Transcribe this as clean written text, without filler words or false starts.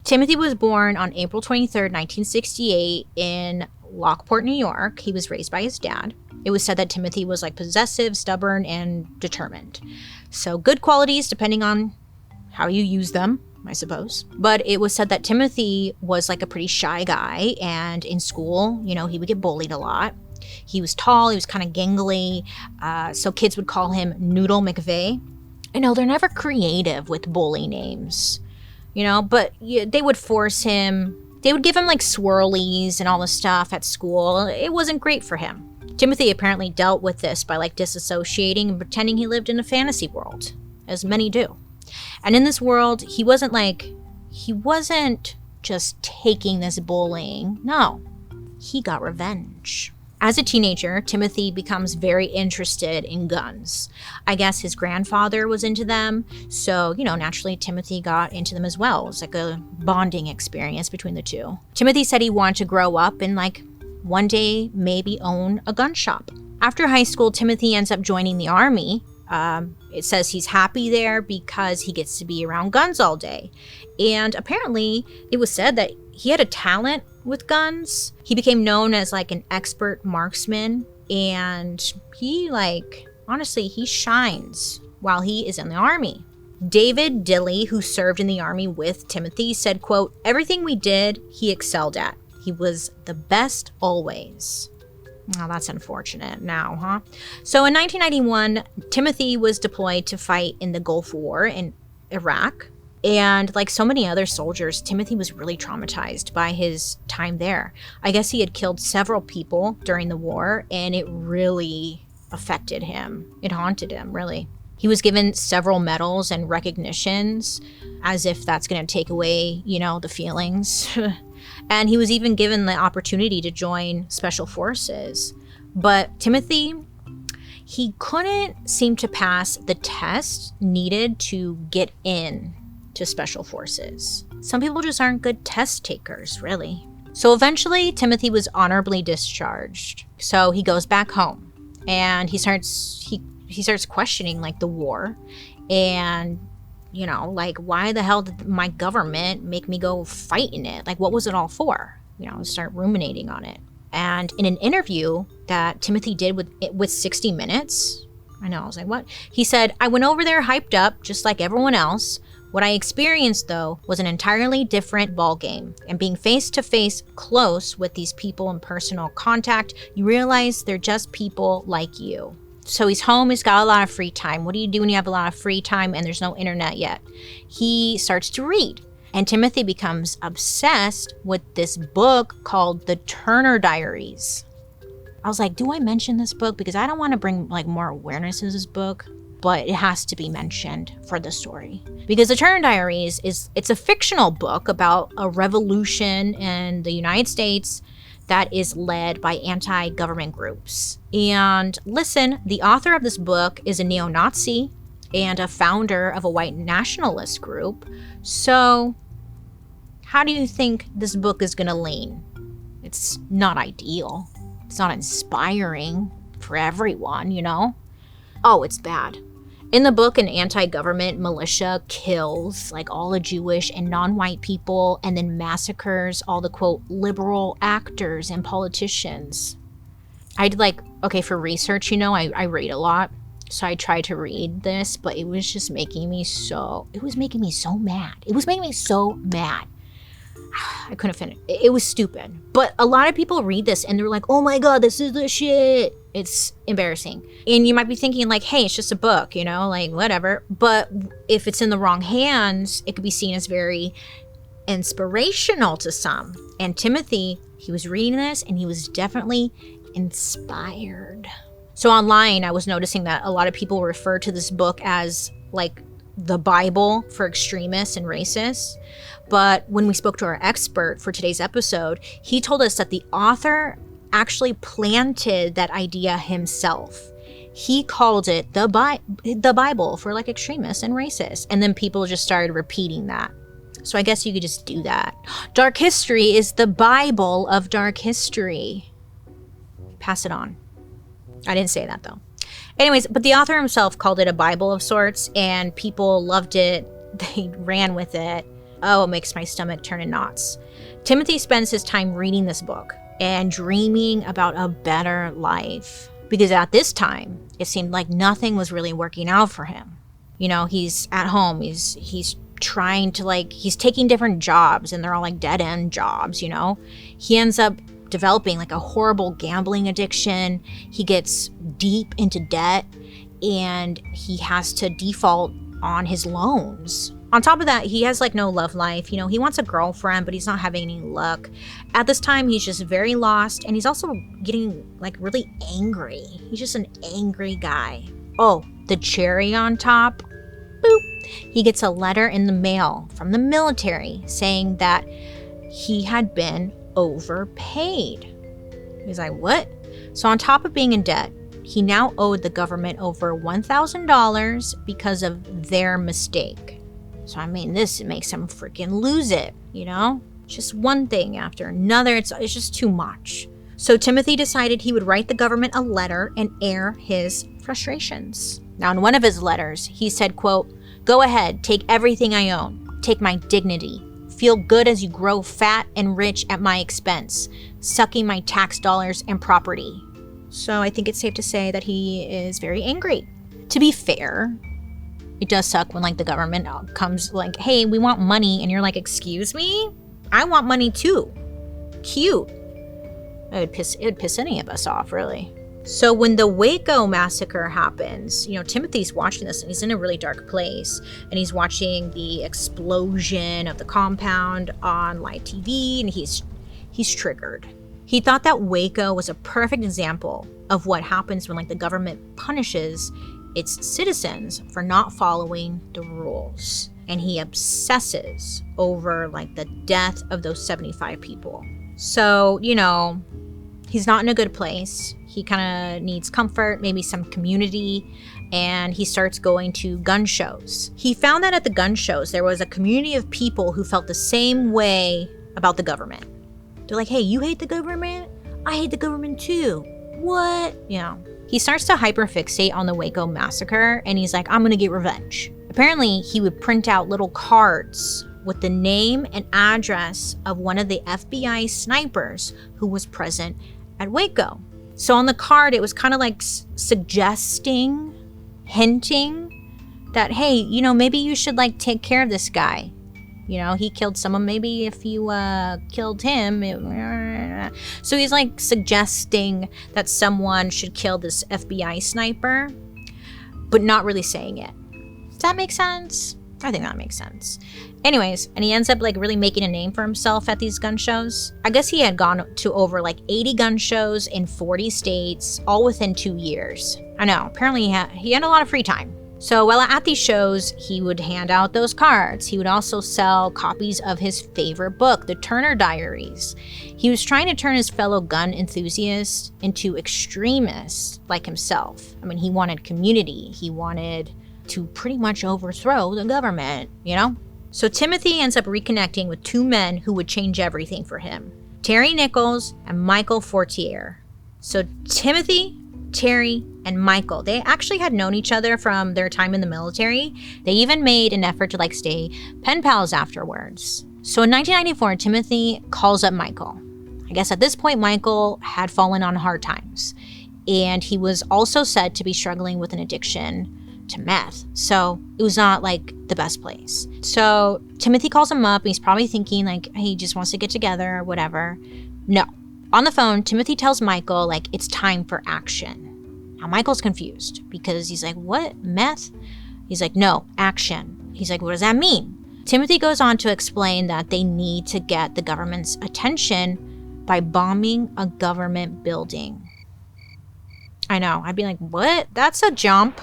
Timothy was born on April 23rd, 1968 in Lockport, New York. He was raised by his dad. It was said that Timothy was like possessive, stubborn, and determined. So good qualities depending on how you use them, I suppose. But it was said that Timothy was like a pretty shy guy, and in school, you know, he would get bullied a lot. He was tall, he was kind of gangly, so kids would call him Noodle McVeigh. You know, they're never creative with bully names, you know, but they would force him, they would give him like swirlies and all this stuff at school. It wasn't great for him. Timothy apparently dealt with this by like disassociating and pretending he lived in a fantasy world, as many do. And in this world, he wasn't just taking this bullying. No, he got revenge. As a teenager, Timothy becomes very interested in guns. I guess his grandfather was into them, so, you know, naturally Timothy got into them as well. It was like a bonding experience between the two. Timothy said he wanted to grow up and, like, one day maybe own a gun shop. After high school, Timothy ends up joining the Army. It says he's happy there because he gets to be around guns all day. And apparently, it was said that he had a talent with guns. He became known as like an expert marksman, and he honestly, he shines while he is in the Army. David Dilley, who served in the Army with Timothy, said, quote, "Everything we did, he excelled at. He was the best always." Oh, that's unfortunate now, huh? So in 1991, Timothy was deployed to fight in the Gulf War in Iraq. And like so many other soldiers, Timothy was really traumatized by his time there. I guess he had killed several people during the war, and it really affected him. It haunted him, really. He was given several medals and recognitions, as if that's going to take away, you know, the feelings. And he was even given the opportunity to join Special Forces. But Timothy, he couldn't seem to pass the test needed to get in to Special Forces. Some people just aren't good test takers, really. So eventually, Timothy was honorably discharged. So he goes back home, and he starts questioning like the war, and you know, like, why the hell did my government make me go fight in it? Like, what was it all for? You know, start ruminating on it. And in an interview that Timothy did with 60 Minutes, I know, I was like, what? He said, "I went over there hyped up, just like everyone else. What I experienced, though, was an entirely different ballgame. And being face-to-face close with these people in personal contact, you realize they're just people like you." So he's home, he's got a lot of free time. What do you do when you have a lot of free time and there's no internet yet? He starts to read. And Timothy becomes obsessed with this book called The Turner Diaries. I was like, do I mention this book? Because I don't want to bring like more awareness to this book, but it has to be mentioned for the story. Because The Turner Diaries it's a fictional book about a revolution in the United States that is led by anti-government groups. And listen, the author of this book is a neo-Nazi and a founder of a white nationalist group. So how do you think this book is gonna lean? It's not ideal. It's not inspiring for everyone, you know? Oh, it's bad. In the book, an anti-government militia kills like all the Jewish and non-white people and then massacres all the, quote, liberal actors and politicians. I'd for research, you know, I read a lot. So I tried to read this, but it was just making me so mad. It was making me so mad. I couldn't finish. It was stupid. But a lot of people read this and they're like, oh my God, this is the shit. It's embarrassing. And you might be thinking like, hey, it's just a book, you know, like whatever. But if it's in the wrong hands, it could be seen as very inspirational to some. And Timothy, he was reading this and he was definitely inspired. So online, I was noticing that a lot of people refer to this book as like the Bible for extremists and racists. But when we spoke to our expert for today's episode, he told us that the author actually planted that idea himself. He called it the Bible for like extremists and racists. And then people just started repeating that. So I guess you could just do that. Dark history is the Bible of dark history. Pass it on. I didn't say that though. Anyways, but the author himself called it a Bible of sorts, and people loved it. They ran with it. Oh, it makes my stomach turn in knots. Timothy spends his time reading this book and dreaming about a better life. Because at this time, it seemed like nothing was really working out for him. He's at home, he's trying to he's taking different jobs and they're all dead end jobs, He ends up developing a horrible gambling addiction. He gets deep into debt and he has to default on his loans. On top of that, he has no love life. He wants a girlfriend, but he's not having any luck. At this time, he's just very lost, and he's also getting really angry. He's just an angry guy. Oh, the cherry on top, boop. He gets a letter in the mail from the military saying that he had been overpaid. He's like, what? So on top of being in debt, he now owed the government over $1,000 because of their mistake. So, this makes him freaking lose it, Just one thing after another. It's just too much. So Timothy decided he would write the government a letter and air his frustrations. Now, in one of his letters, he said, quote, "Go ahead, take everything I own. Take my dignity. Feel good as you grow fat and rich at my expense, sucking my tax dollars and property." So I think it's safe to say that he is very angry. To be fair, it does suck when the government comes hey, we want money, and you're excuse me? I want money too. Cute. It would piss any of us off, really. So when the Waco massacre happens, Timothy's watching this and he's in a really dark place, and he's watching the explosion of the compound on live TV, and he's triggered. He thought that Waco was a perfect example of what happens when the government punishes its citizens for not following the rules. And he obsesses over the death of those 75 people. So, he's not in a good place. He kind of needs comfort, maybe some community, and he starts going to gun shows. He found that at the gun shows, there was a community of people who felt the same way about the government. They're like, hey, you hate the government? I hate the government too. What? He starts to hyperfixate on the Waco massacre, and he's like, I'm gonna get revenge. Apparently, he would print out little cards with the name and address of one of the FBI snipers who was present at Waco. So on the card, it was kind of suggesting, hinting that, hey, maybe you should take care of this guy. He killed someone. Maybe if you killed him. So he's suggesting that someone should kill this FBI sniper, but not really saying it. Does that make sense? I think that makes sense. Anyways, and he ends up really making a name for himself at these gun shows. I guess he had gone to over 80 gun shows in 40 states, all within 2 years. I know, apparently he had a lot of free time. So while at these shows, he would hand out those cards. He would also sell copies of his favorite book, the Turner Diaries. He was trying to turn his fellow gun enthusiasts into extremists like himself. He wanted community. He wanted to pretty much overthrow the government, So Timothy ends up reconnecting with two men who would change everything for him, Terry Nichols and Michael Fortier. So Timothy, Terry, and Michael, they actually had known each other from their time in the military. They even made an effort to stay pen pals afterwards. So in 1994, Timothy calls up Michael. I guess at this point, Michael had fallen on hard times, and he was also said to be struggling with an addiction to meth. So it was not the best place. So Timothy calls him up, and he's probably thinking hey, he just wants to get together or whatever. No. On the phone, Timothy tells Michael it's time for action. Now Michael's confused because he's like, what? Meth? He's like, no, action. He's like, what does that mean? Timothy goes on to explain that they need to get the government's attention by bombing a government building. I know, I'd be like, what? That's a jump.